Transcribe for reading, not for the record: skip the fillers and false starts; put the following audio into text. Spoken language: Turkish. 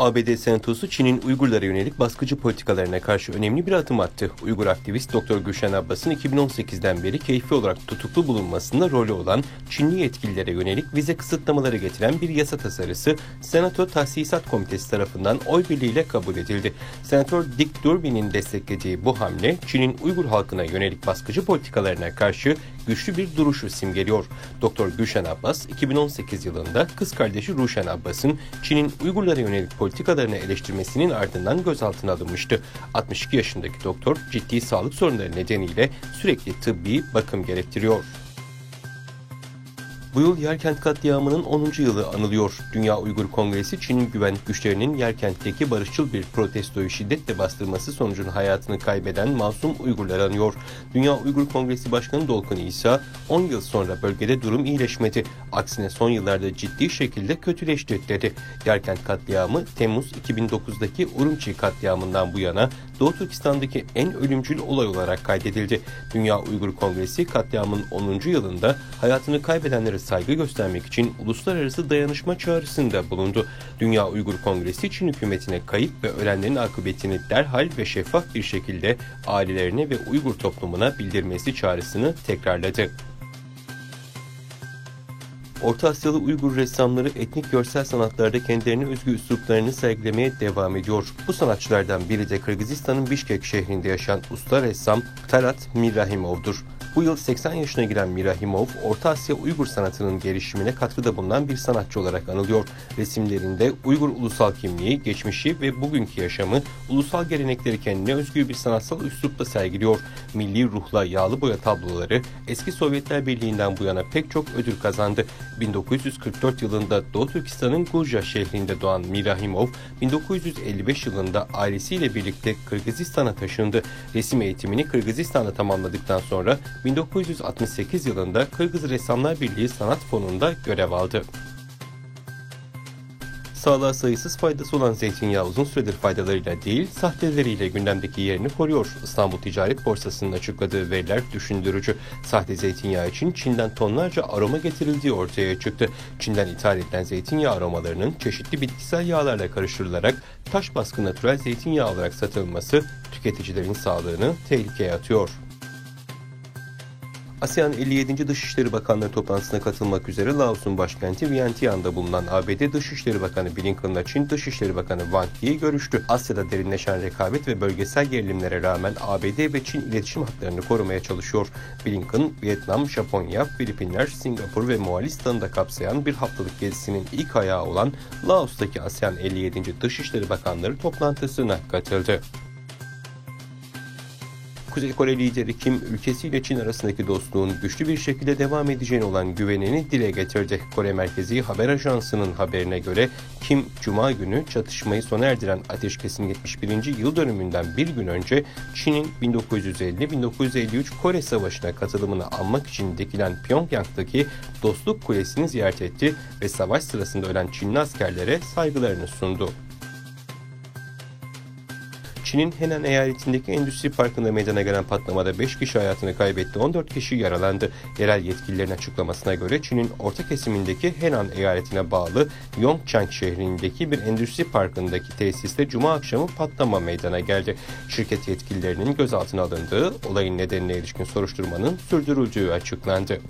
ABD Senatosu Çin'in Uygurlara yönelik baskıcı politikalarına karşı önemli bir adım attı. Uygur aktivist Dr. Gülşen Abbas'ın 2018'den beri keyfi olarak tutuklu bulunmasında rolü olan Çinli yetkililere yönelik vize kısıtlamaları getiren bir yasa tasarısı Senato Tahsisat Komitesi tarafından oy birliğiyle kabul edildi. Senatör Dick Durbin'in desteklediği bu hamle Çin'in Uygur halkına yönelik baskıcı politikalarına karşı güçlü bir duruşu simgeliyor. Dr. Gülşen Abbas 2018 yılında kız kardeşi Ruşen Abbas'ın Çin'in Uygurlara yönelik politikalarını eleştirmesinin ardından gözaltına alınmıştı. 62 yaşındaki doktor ciddi sağlık sorunları nedeniyle sürekli tıbbi bakım gerektiriyor. Bu yıl Yerkent katliamının 10. yılı anılıyor. Dünya Uygur Kongresi, Çin'in güvenlik güçlerinin Yerkent'teki barışçıl bir protestoyu şiddetle bastırması sonucunda hayatını kaybeden masum Uygurlar anıyor. Dünya Uygur Kongresi Başkanı Dolkun İsa, 10 yıl sonra bölgede durum iyileşmedi. Aksine son yıllarda ciddi şekilde kötüleşti dedi. Yerkent katliamı, Temmuz 2009'daki Urumçi katliamından bu yana Doğu Türkistan'daki en ölümcül olay olarak kaydedildi. Dünya Uygur Kongresi, katliamın 10. yılında hayatını kaybedenlere saygı göstermek için uluslararası dayanışma çağrısında bulundu. Dünya Uygur Kongresi, Çin hükümetine kayıp ve ölenlerin akıbetini derhal ve şeffaf bir şekilde ailelerine ve Uygur toplumuna bildirmesi çağrısını tekrarladı. Orta Asyalı Uygur ressamları etnik görsel sanatlarda kendilerine özgü üsluplarını sergilemeye devam ediyor. Bu sanatçılardan biri de Kırgızistan'ın Bişkek şehrinde yaşayan usta ressam Talat Mirahimov'dur. Bu yıl 80 yaşına giren Mirahimov, Orta Asya Uygur sanatının gelişimine katkıda bulunan bir sanatçı olarak anılıyor. Resimlerinde Uygur ulusal kimliği, geçmişi ve bugünkü yaşamı, ulusal gelenekleri kendine özgü bir sanatsal üslupla sergiliyor. Milli ruhla yağlı boya tabloları eski Sovyetler Birliği'nden bu yana pek çok ödül kazandı. 1944 yılında Doğu Türkistan'ın Gurja şehrinde doğan Mirahimov, 1955 yılında ailesiyle birlikte Kırgızistan'a taşındı. Resim eğitimini Kırgızistan'da tamamladıktan sonra 1968 yılında Kırgız Ressamlar Birliği Sanat Fonu'nda görev aldı. Sağlığa sayısız faydası olan zeytinyağı uzun süredir faydalarıyla değil, sahteleriyle gündemdeki yerini koruyor. İstanbul Ticaret Borsası'nın açıkladığı veriler düşündürücü. Sahte zeytinyağı için Çin'den tonlarca aroma getirildiği ortaya çıktı. Çin'den ithal edilen zeytinyağı aromalarının çeşitli bitkisel yağlarla karıştırılarak taş baskı natürel zeytinyağı olarak satılması tüketicilerin sağlığını tehlikeye atıyor. ASEAN 57. Dışişleri Bakanları toplantısına katılmak üzere Laos'un başkenti Vientiane'da bulunan ABD Dışişleri Bakanı Blinken'la Çin Dışişleri Bakanı Wang Yi görüştü. Asya'da derinleşen rekabet ve bölgesel gerilimlere rağmen ABD ve Çin iletişim hatlarını korumaya çalışıyor. Blinken, Vietnam, Japonya, Filipinler, Singapur ve Moğolistan'ı da kapsayan bir haftalık gezisinin ilk ayağı olan Laos'taki ASEAN 57. Dışişleri Bakanları toplantısına katıldı. Kuzey Kore lideri Kim, ülkesiyle Çin arasındaki dostluğun güçlü bir şekilde devam edeceğine olan güvenini dile getirdi. Kore Merkezi Haber Ajansı'nın haberine göre Kim, Cuma günü çatışmayı sona erdiren ateşkesin 71. yıl dönümünden bir gün önce Çin'in 1950-1953 Kore Savaşı'na katılımını anmak için dikilen Pyongyang'daki Dostluk Kulesi'ni ziyaret etti ve savaş sırasında ölen Çinli askerlere saygılarını sundu. Çin'in Henan eyaletindeki endüstri parkında meydana gelen patlamada 5 kişi hayatını kaybetti, 14 kişi yaralandı. Yerel yetkililerin açıklamasına göre Çin'in orta kesimindeki Henan eyaletine bağlı Yongchang şehrindeki bir endüstri parkındaki tesiste Cuma akşamı patlama meydana geldi. Şirket yetkililerinin gözaltına alındığı, olayın nedenine ilişkin soruşturmanın sürdürüldüğü açıklandı.